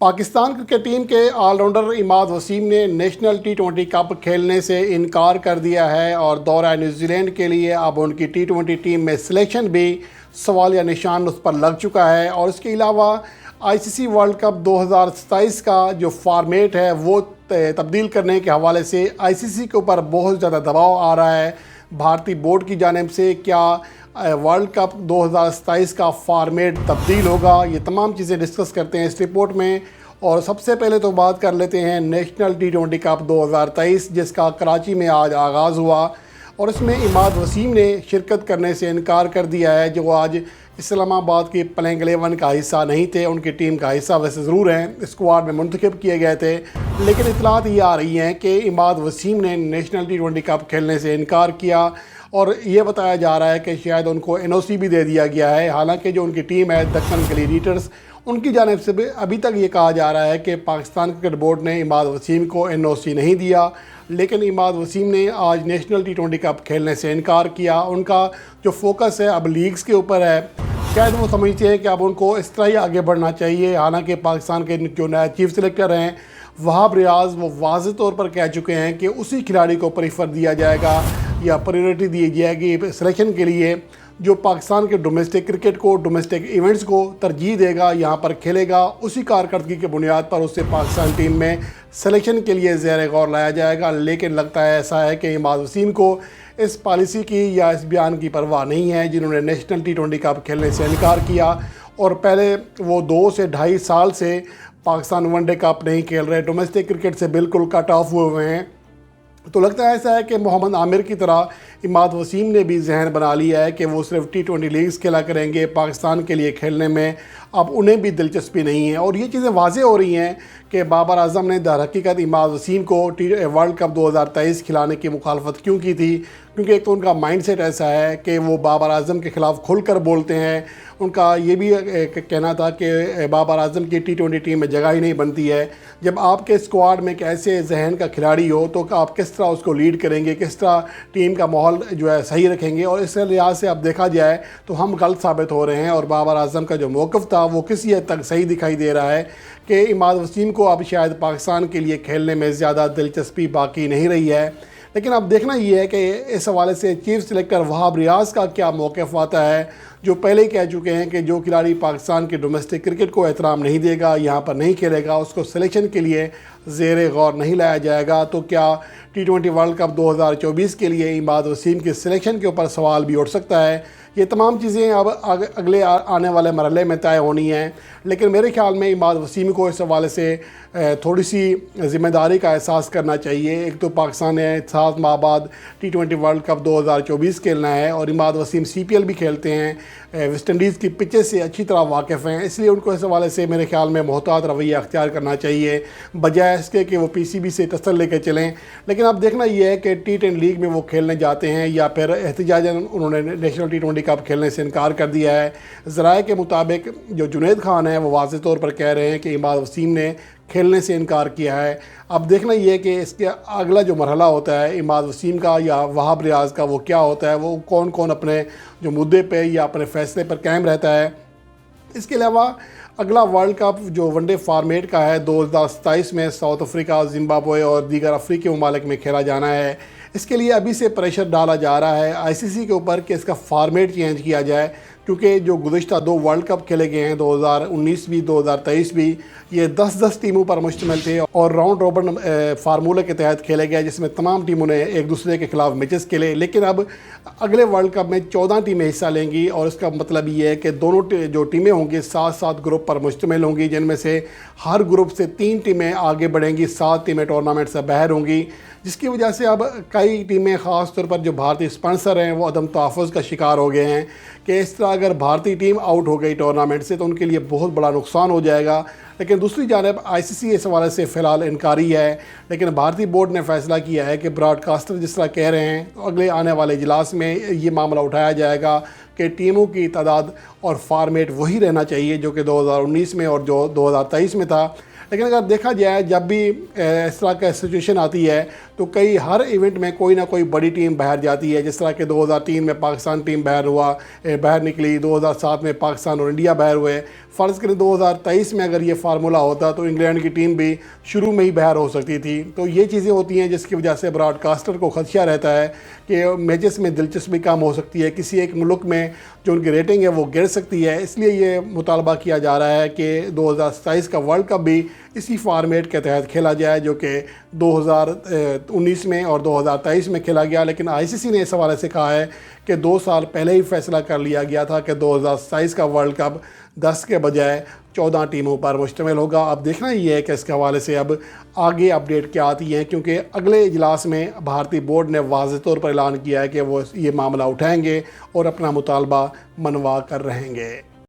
Pakistan cricket team کے all rounder اماد وسیم نے national ٹی20 cup کھیلنے سے انکار کر دیا ہے اور دورہ نیوزی لینڈ کے لیے اب ان کی ٹی20 ٹیم میں سلیکشن بھی سوالیہ نشان اس پر لگ چکا ہے۔ اور اس کے علاوہ آئی سی سی ورلڈ کپ 2027 کا جو فارمیٹ ہے وہ تبدیل کرنے کے حوالے سے آئی سی سی کے اوپر بہت زیادہ دباؤ آ رہا ہے بھارتی بورڈ کی جانب سے۔ کیا ورلڈ کپ 2027 کا فارمیٹ تبدیل ہوگا؟ یہ تمام چیزیں ڈسکس کرتے ہیں اس رپورٹ میں۔ اور سب سے پہلے تو بات کر لیتے ہیں نیشنل ٹی20 کپ 2023 جس کا کراچی میں آج آغاز ہوا، اور اس میں اماد وسیم نے شرکت کرنے سے انکار کر دیا ہے، جو آج اسلام آباد کی پلینگ 11 کا حصہ نہیں تھے۔ ان کی ٹیم کا حصہ ویسے ضرور ہیں، اسکواڈ میں منتخب کیے گئے تھے، لیکن اطلاعات یہ آ رہی ہیں کہ اماد وسیم نے نیشنل ٹی20 کپ کھیلنے سے انکار کیا، اور یہ بتایا جا رہا ہے کہ شاید ان کو این او سی بھی دے دیا گیا ہے۔ حالانکہ جو ان کی ٹیم ہے دکن گلیڈیٹرز، ان کی جانب سے بھی ابھی تک یہ کہا جا رہا ہے کہ پاکستان کرکٹ بورڈ نے اماد وسیم کو این او سی نہیں دیا، لیکن اماد وسیم نے آج نیشنل ٹی20 کپ کھیلنے سے انکار کیا۔ ان کا جو فوکس ہے اب لیگز کے اوپر ہے، شاید وہ سمجھتے ہیں کہ اب ان کو اس طرح ہی آگے بڑھنا چاہیے۔ حالانکہ پاکستان کے جو نئے چیف سلیکٹر ہیں وہاب ریاض، وہ واضح طور پر کہہ چکے ہیں کہ اسی کھلاڑی کو پریفر دیا جائے گا یا پریورٹی دی جائے گی سلیکشن کے لیے جو پاکستان کے ڈومیسٹک کرکٹ کو، ڈومیسٹک ایونٹس کو ترجیح دے گا، یہاں پر کھیلے گا، اسی کارکردگی کے بنیاد پر اسے پاکستان ٹیم میں سلیکشن کے لیے زیر غور لایا جائے گا۔ لیکن لگتا ہے ایسا ہے کہ اماد وسیم کو اس پالیسی کی یا اس بیان کی پرواہ نہیں ہے، جنہوں نے نیشنل ٹی20 کپ کھیلنے سے انکار کیا، اور پہلے وہ 2 سے 2.5 سال سے پاکستان ون ڈے کپ نہیں کھیل رہے، ڈومیسٹک کرکٹ سے بالکل کٹ آف ہوئے ہیں۔ تو لگتا ہے ایسا ہے کہ محمد عامر کی طرح اماد وسیم نے بھی ذہن بنا لیا ہے کہ وہ صرف ٹی20 لیگز کھیلا کریں گے، پاکستان کے لیے کھیلنے میں اب انہیں بھی دلچسپی نہیں ہے۔ اور یہ چیزیں واضح ہو رہی ہیں کہ بابر اعظم نے در حقیقت اماد وسیم کو ورلڈ کپ 2023 کھلانے کی مخالفت کیوں کی تھی، کیونکہ ایک تو ان کا مائنڈ سیٹ ایسا ہے کہ وہ بابر اعظم کے خلاف کھل کر بولتے ہیں۔ ان کا یہ بھی کہنا تھا کہ بابر اعظم کی ٹی20 ٹیم میں جگہ ہی نہیں بنتی ہے۔ جب آپ کے اسکواڈ میں ایک ایسے ذہن کا کھلاڑی ہو تو آپ کس طرح اس کو لیڈ کریں گے، کس طرح ٹیم کا ماحول جو ہے صحیح رکھیں گے؟ اور اس لحاظ سے اب دیکھا جائے تو ہم غلط ثابت ہو رہے ہیں، اور بابر اعظم کا جو موقف تھا وہ کسی حد تک صحیح دکھائی دے رہا ہے کہ اماد وسیم کو اب شاید پاکستان کے لیے کھیلنے میں زیادہ دلچسپی باقی نہیں رہی ہے۔ لیکن اب دیکھنا یہ ہے کہ اس حوالے سے چیف سلیکٹر وہاب ریاض کا کیا موقف آتا ہے، جو پہلے ہی کہہ چکے ہیں کہ جو کھلاڑی پاکستان کے ڈومیسٹک کرکٹ کو احترام نہیں دے گا، یہاں پر نہیں کھیلے گا، اس کو سلیکشن کے لیے زیر غور نہیں لایا جائے گا۔ تو کیا ٹی20 ورلڈ کپ 2024 کے لیے اماد وسیم کی سلیکشن کے اوپر سوال بھی اٹھ سکتا ہے؟ یہ تمام چیزیں اب اگلے آنے والے مرحلے میں طے ہونی ہیں، لیکن میرے خیال میں اماد وسیم کو اس حوالے سے تھوڑی سی ذمہ داری کا احساس کرنا چاہیے۔ ایک تو پاکستان نے 7 ماہ بعد ٹی20 ورلڈ کپ 2024 کھیلنا ہے، اور اماد وسیم سی پی ایل بھی کھیلتے ہیں، ویسٹ انڈیز کی پچز سے اچھی طرح واقف ہیں، اس لیے ان کو اس حوالے سے میرے خیال میں محتاط رویہ اختیار کرنا چاہیے بجائے اس کے کہ وہ پی سی بی سے ٹسل لے کے چلیں۔ لیکن اب دیکھنا یہ ہے کہ ٹی10 لیگ میں وہ کھیلنے جاتے ہیں یا پھر احتجاجاً انہوں نے نیشنل ٹی20 کپ کھیلنے سے انکار کر دیا ہے۔ ذرائع کے مطابق جو جنید خان ہیں وہ واضح طور پر کہہ رہے ہیں کہ اماد وسیم نے کھیلنے سے انکار کیا ہے۔ اب دیکھنا یہ ہے کہ اس کے اگلا جو مرحلہ ہوتا ہے اماد وسیم کا یا وہاب ریاض کا وہ کیا ہوتا ہے، وہ کون کون اپنے جو مدعے پہ یا اپنے فیصلے پر قائم رہتا ہے۔ اس کے علاوہ اگلا ورلڈ کپ جو ون ڈے فارمیٹ کا ہے 2027 میں ساؤتھ افریقہ، زمبابوے اور دیگر افریقی ممالک میں کھیلا جانا ہے۔ اس کے لیے ابھی سے پریشر ڈالا جا رہا ہے آئی سی سی کے اوپر کہ اس کا فارمیٹ چینج کیا جائے، کیونکہ جو گزشتہ 2 ورلڈ کپ کھیلے گئے ہیں 2019 بھی 2023 بھی، یہ 10 ٹیموں پر مشتمل تھے اور راؤنڈ روبن فارمولے کے تحت کھیلے گئے، جس میں تمام ٹیموں نے ایک دوسرے کے خلاف میچز کھیلے۔ لیکن اب اگلے ورلڈ کپ میں 14 ٹیمیں حصہ لیں گی، اور اس کا مطلب یہ ہے کہ دونوں جو ٹیمیں ہوں گی 7 گروپ پر مشتمل ہوں گی، جن میں سے ہر گروپ سے 3 ٹیمیں آگے بڑھیں گی، 7 ٹیمیں ٹورنامنٹ سے باہر ہوں گی، جس کی وجہ سے اب کئی ٹیمیں خاص طور پر جو بھارتی اسپانسر ہیں وہ عدم تحفظ کا شکار ہو گئے ہیں کہ اس طرح اگر بھارتی ٹیم آؤٹ ہو گئی ٹورنامنٹ سے تو ان کے لیے بہت بڑا نقصان ہو جائے گا۔ لیکن دوسری جانب آئی سی سی اس حوالے سے فی الحال انکاری ہے، لیکن بھارتی بورڈ نے فیصلہ کیا ہے کہ براڈ کاسٹر جس طرح کہہ رہے ہیں تو اگلے آنے والے اجلاس میں یہ معاملہ اٹھایا جائے گا کہ ٹیموں کی تعداد اور فارمیٹ وہی رہنا چاہیے جو کہ 2019 میں اور جو 2023 میں تھا۔ لیکن اگر دیکھا جائے جب بھی اس طرح کا سچویشن آتی ہے تو ہر ایونٹ میں کوئی نہ کوئی بڑی ٹیم باہر جاتی ہے، جس طرح کہ 2003 میں پاکستان ٹیم باہر نکلی، 2007 میں پاکستان اور انڈیا باہر ہوئے۔ فرض کریں 2023 میں اگر یہ فارمولا ہوتا تو انگلینڈ کی ٹیم بھی شروع میں ہی باہر ہو سکتی تھی. تو یہ چیزیں ہوتی ہیں جس کی وجہ سے براڈ کاسٹر کو خدشہ رہتا ہے کہ میچز میں دلچسپی کم ہو سکتی ہے, کسی ایک ملک میں جو ان کی ریٹنگ ہے وہ گر سکتی ہے. اس لیے یہ مطالبہ کیا جا رہا ہے کہ 2027 کا ورلڈ کپ بھی اسی فارمیٹ کے تحت کھیلا جائے جو کہ 2019 میں اور 2023 میں کھیلا گیا. لیکن آئی سی سی نے اس حوالے سے کہا ہے کہ 2 سال پہلے ہی فیصلہ کر لیا گیا تھا کہ 2027 کا ورلڈ کپ 10 کے بجائے 14 ٹیموں پر مشتمل ہوگا. اب دیکھنا یہ ہے کہ اس کے حوالے سے اب آگے اپڈیٹ کیا آتی ہیں, کیونکہ اگلے اجلاس میں بھارتی بورڈ نے واضح طور پر اعلان کیا ہے کہ وہ یہ معاملہ اٹھائیں گے اور اپنا مطالبہ منوا کر رہیں گے.